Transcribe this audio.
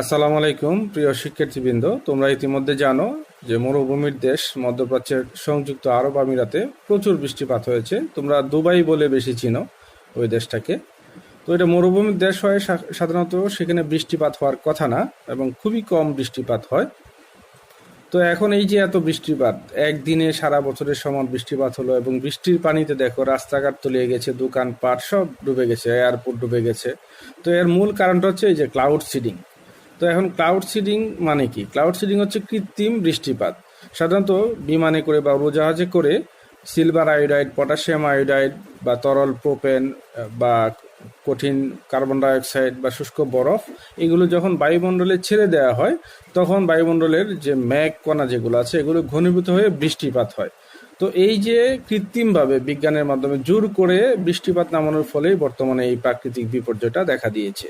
আসসালামু আলাইকুম প্রিয় শিক্ষার্থীবৃন্দ, তোমরা ইতিমধ্যে জানো যে মরুভূমির দেশ মধ্যপ্রাচ্যের সংযুক্ত আরব আমিরাতে প্রচুর বৃষ্টিপাত হয়েছে। তোমরা দুবাই বলে বেশি চিনো ওই দেশটাকে। তো এটা মরুভূমির দেশ হয়, সাধারণত সেখানে বৃষ্টিপাত হওয়ার কথা না এবং খুবই কম বৃষ্টিপাত হয়। তো এখন এই যে এত বৃষ্টিপাত, একদিনে সারা বছরের সমান বৃষ্টিপাত হলো এবং বৃষ্টির পানিতে দেখো রাস্তাঘাট তলিয়ে গেছে, দোকানপাট সব ডুবে গেছে, এয়ারপোর্ট ডুবে গেছে। তো এর মূল কারণটা হচ্ছে এই যে ক্লাউড সিডিং। তো এখন ক্লাউড সিডিং মানে কি? ক্লাউড সিডিং হচ্ছে কৃত্রিম বৃষ্টিপাত। সাধারণত বিমানে করে বা উড়োজাহাজে করে সিলভার আয়োডাইড, পটাশিয়াম আয়োডাইড বা তরল প্রোপেন বা কঠিন কার্বন ডাইঅক্সাইড বা শুষ্ক বরফ, এগুলো যখন বায়ুমণ্ডলে ছেড়ে দেওয়া হয় তখন বায়ুমণ্ডলের যে মেঘ কণা যেগুলো আছে এগুলো ঘনীভূত হয়ে বৃষ্টিপাত হয়। তো এই যে কৃত্রিমভাবে বিজ্ঞানের মাধ্যমে জোর করে বৃষ্টিপাত নামানোর ফলেই বর্তমানে এই প্রাকৃতিক বিপর্যয়টা দেখা দিয়েছে।